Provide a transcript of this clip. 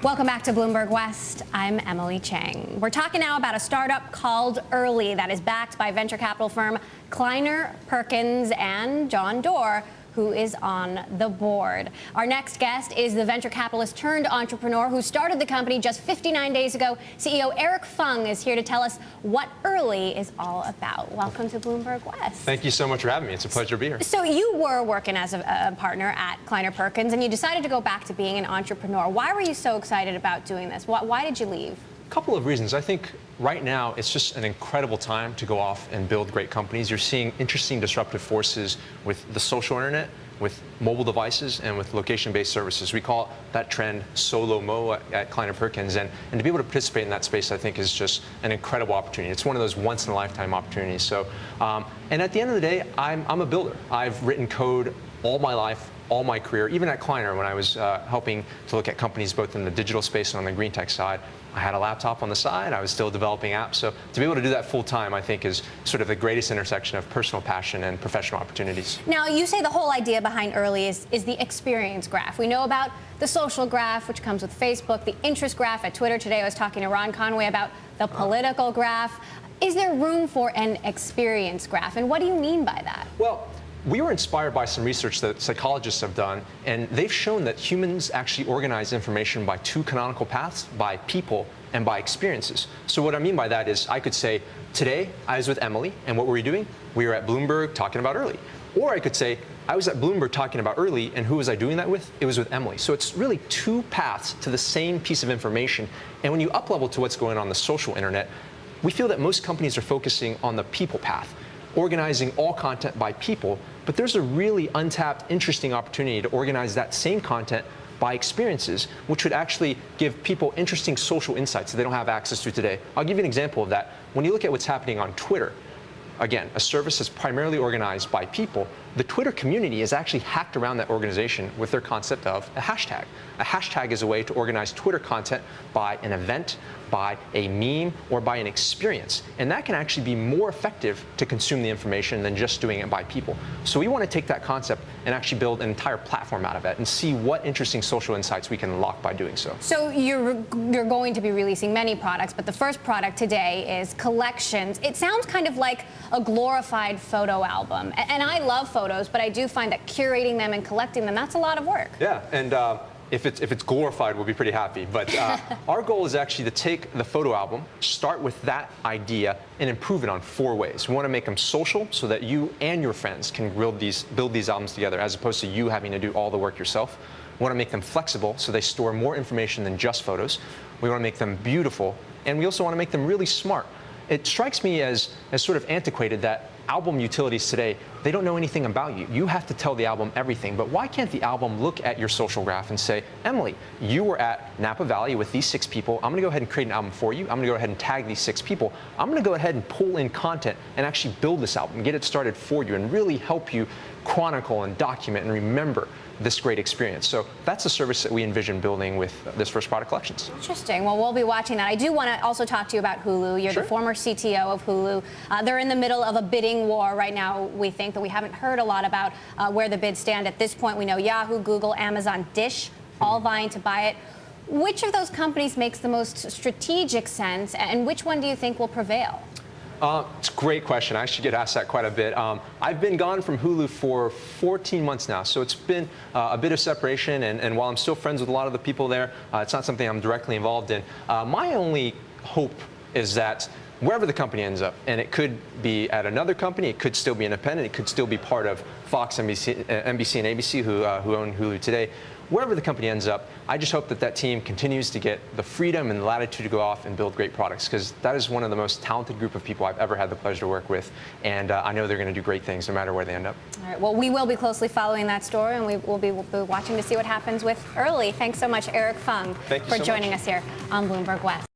Welcome back to Bloomberg West. I'm Emily Chang. We're talking now about a startup called Erly that is backed by venture capital firm Kleiner Perkins and John Doerr, who is on the board. Our next guest is the venture capitalist turned entrepreneur who started the company just 59 days ago. CEO Feng is here to tell us what Erly is all about. Welcome to Bloomberg West. Thank you so much for having me. It's a pleasure to be here. So you were working as a partner at Kleiner Perkins, and you decided to go back to being an entrepreneur. Why were you so excited about doing this? Why did you leave? A couple of reasons. I think right now it's just an incredible time to go off and build great companies. You're seeing interesting disruptive forces with the social internet, with mobile devices, and with location-based services. We call that trend solo mo at Kleiner Perkins, and to be able to participate in that space, I think, is just an incredible opportunity. It's one of those once-in-a-lifetime opportunities. So, and at the end of the day, I'm a builder. I've written code all my life, all my career, even at Kleiner when I was helping to look at companies both in the digital space and on the green tech side. I had a laptop on the side. I was still developing apps. So to be able to do that full time, I think, is sort of the greatest intersection of personal passion and professional opportunities. Now, you say the whole idea behind Erly is the experience graph. We know about the social graph, which comes with Facebook, the interest graph at Twitter. Today I was talking to Ron Conway about the political graph. Is there room for an experience graph? And what do you mean by that? Well, we were inspired by some research that psychologists have done, and they've shown that humans actually organize information by two canonical paths, by people and by experiences. So what I mean by that is I could say, today I was with Emily, and what were we doing? We were at Bloomberg talking about Erly. Or I could say, I was at Bloomberg talking about Erly, and who was I doing that with? It was with Emily. So it's really two paths to the same piece of information. And when you up-level to what's going on the social internet, we feel that most companies are focusing on the people path, organizing all content by people, but there's a really untapped, interesting opportunity to organize that same content by experiences, which would actually give people interesting social insights that they don't have access to today. I'll give you an example of that. When you look at what's happening on Twitter, again, a service that's primarily organized by people, the Twitter community has actually hacked around that organization with their concept of a hashtag. A hashtag is a way to organize Twitter content by an event, by a meme, or by an experience. And that can actually be more effective to consume the information than just doing it by people. So we want to take that concept and actually build an entire platform out of it and see what interesting social insights we can unlock by doing so. So you're going to be releasing many products, but the first product today is collections. It sounds kind of like a glorified photo album. And I love photos, but I do find that curating them and collecting them, that's a lot of work. Yeah, and if it's glorified, we'll be pretty happy. But our goal is actually to take the photo album, start with that idea, and improve it on 4 ways. We want to make them social so that you and your friends can build these albums together, as opposed to you having to do all the work yourself. We want to make them flexible so they store more information than just photos. We want to make them beautiful, and we also want to make them really smart. It strikes me as sort of antiquated that album utilities today, they don't know anything about you. You have to tell the album everything. But why can't the album look at your social graph and say, Emily, you were at Napa Valley with these 6 people. I'm going to go ahead and create an album for you. I'm going to go ahead and tag these 6 people. I'm going to go ahead and pull in content and actually build this album, get it started for you, and really help you chronicle and document and remember this great experience. So that's the service that we envision building with this first product collections. Interesting. Well, we'll be watching that. I do want to also talk to you about Hulu. You're Sure. the former CTO of Hulu. They're in the middle of a bidding war right now, we think, that we haven't heard a lot about where the bids stand. At this point, we know Yahoo, Google, Amazon, Dish, all vying to buy it. Which of those companies makes the most strategic sense, and which one do you think will prevail? It's a great question. I actually get asked that quite a bit. I've been gone from Hulu for 14 months now, so it's been a bit of separation, and while I'm still friends with a lot of the people there, it's not something I'm directly involved in. My only hope is that wherever the company ends up, and it could be at another company, it could still be independent, it could still be part of Fox, NBC, and ABC, who own Hulu today. Wherever the company ends up, I just hope that team continues to get the freedom and the latitude to go off and build great products, because that is one of the most talented group of people I've ever had the pleasure to work with, and I know they're going to do great things no matter where they end up. All right, well, we will be closely following that story, and we'll be watching to see what happens with Erly. Thanks so much, Feng, Thank you for joining us here on Bloomberg West.